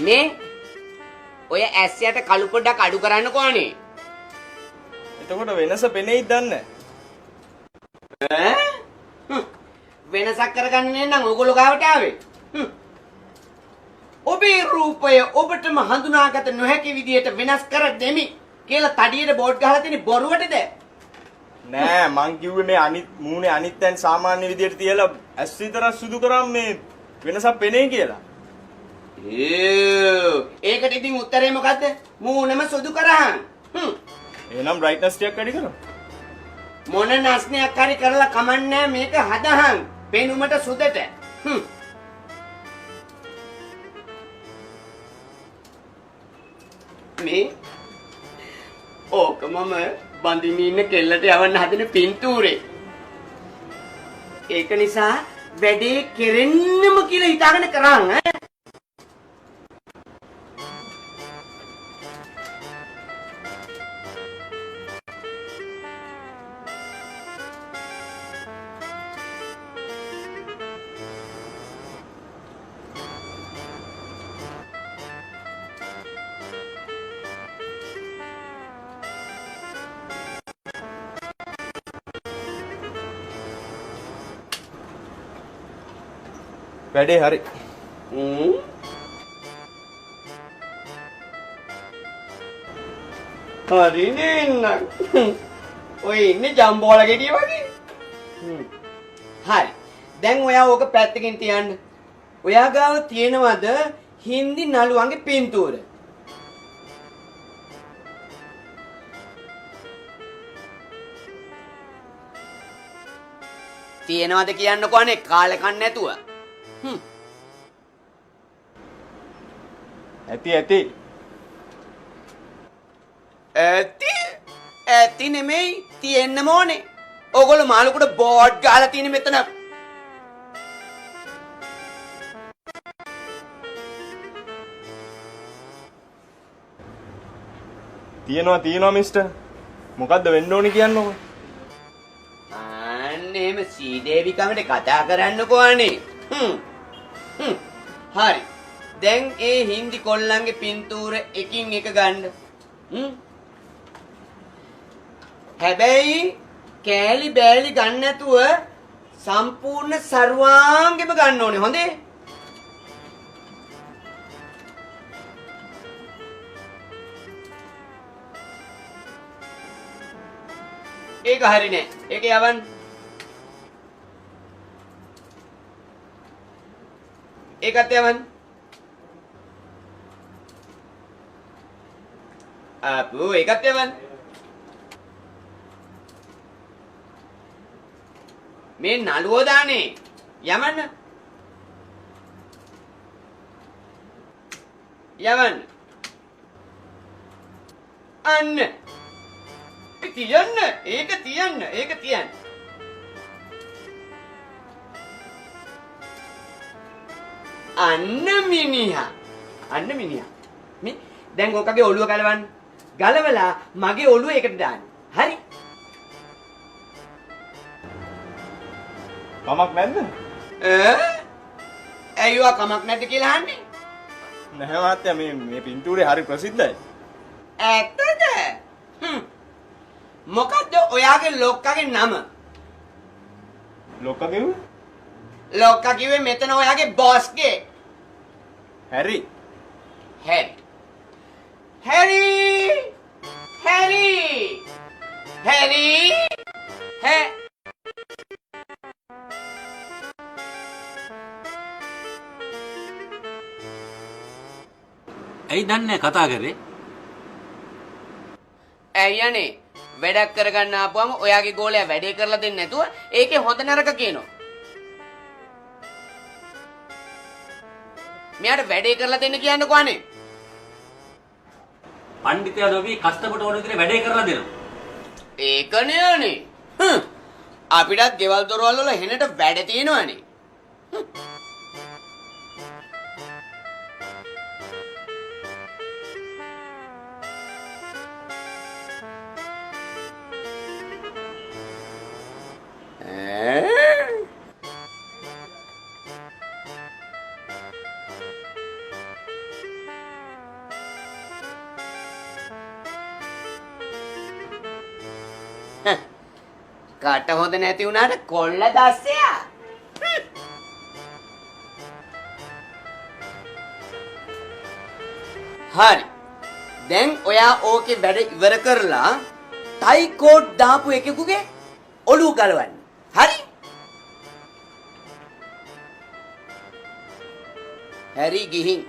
මේ ඔය ඇස් යට කළු පොඩක් අඩු කරන්න කොහොනේ? එතකොට වෙනස පෙනෙයිද දන්නේ ඈ? වෙනසක් කරගන්නේ නම් ඕගොල්ලෝ ගාවට ආවේ. ඔබේ රූපය ඔබටම හඳුනාගත නොහැකි විදියට වෙනස් කර දෙමි කියලා තඩියට බෝඩ් ගහලා තියෙන බොරුවටද? නෑ මං කිව්වේ මේ අනිත් මූණේ අනිත් තැන් සාමාන්‍ය විදියට තියලා ඇස් විතරක් සුදු කරාම මේ වෙනසක් පෙනේ කියලා. ඒකට ඉතින් උත්තරේ මොකද්ද? මූණම සුදු කරහන්. එහෙනම් බ්‍රයිට්නස් ටිකක් වැඩි කරමු. මොන නැස්නයක් හරි කරලා කමන්නේ මේක හදහන්. පෙනුමට සුදට. මේ ඕක මම බඳින්න ඉන්න කෙල්ලට යවන්න හදන පින්තූරේ. ඒක නිසා වැඩේ කෙරෙන්නම කියලා හිතාගෙන කරන් ඈ. වැඩේ හරි. හරි නේන්න. ඔය ඉන්නේ ජම්බෝල ගෙඩිය වගේ. හරි. දැන් ඔයා ඕක පැත්තකින් තියන්න. ඔයා ගාව තියෙනවද හින්දි නළුවන්ගේ පින්තූර? තියෙනවද කියන්නකෝ අනේ කාලේ කන්න නැතුව. ඇති. ඇති නෙමෙයි තියෙන්න ඕනේ. ඕගොල්ලෝ මාළුකුට බෝඩ් ගහලා තියෙන මෙතන. තියෙනවා මිස්ටර්. මොකද්ද වෙන්න ඕනේ කියන්නකෝ. අන්න එහෙම සීදේවි කමට කතා කරන්නකෝ අනේ. හරි. දැන් ඒ හින්දි කොල්ලන්ගේ පින්තූර එකින් එක ගන්න. හැබැයි කෑලි බෑලි ගන්න නැතුව සම්පූර්ණ සර්වාංගෙම ගන්න ඕනේ. හොඳේ? ඒක හරි නෑ. ඒක යවන්න. ඒකත් යවන්න. අපෝ ඒකත් යවන්න. මේ නළුවෝ දානේ යවන්න. යවන්න. අන්න. තියන්න. ඒක තියන්න. අන්න මිනිහා. මේ දැන් ඔකගේ ඔළුව ගලවන්න. ගලවලා මගේ ඔළුව එකට දාන්න. හරි? කමක් නැද්ද? ඇයිවා කමක් නැද්ද කියලා අහන්නේ? නැහැ මහත්තයා මේ පින්තූරේ හරි ප්‍රසිද්ධයි. ඇත්තද? මොකද්ද ඔයාගේ ලොක්කගේ නම? ලොක්කා කිව්වේ? ලොක්කා කිව්වේ මෙතන ඔයාගේ බොස්ගේ. හැරි. ඇයි දන්නේ කතා කරේ? ඇයියනේ වැඩක් කරගන්න ආපුවම ඔයාගේ ගෝලයා වැඩේ කරලා දෙන්නේ නැතුව ඒකේ හොඳ නරක කියනවා. මෙයාට වැඩේ කරලා දෙන්න කියන්නකෝ අනේ. පඬිතුයා දොවි කස්ටමර්ට ඕන විදිහට වැඩේ කරලා දෙනවා. ඒකනේ අනේ. අපිටත් ගෙවල් දොරවල් වල හෙනට වැඩ තියෙනවනේ. කට හොඳ නැති වුණාට කොල්ල දස්සයා. හරි. දැන් ඔයා ඕකේ වැඩ ඉවර කරලා ටයි කෝඩ් දාපු එකෙකුගේ ඔළුව ගලවන්න. හරි? හැරි ගිහින්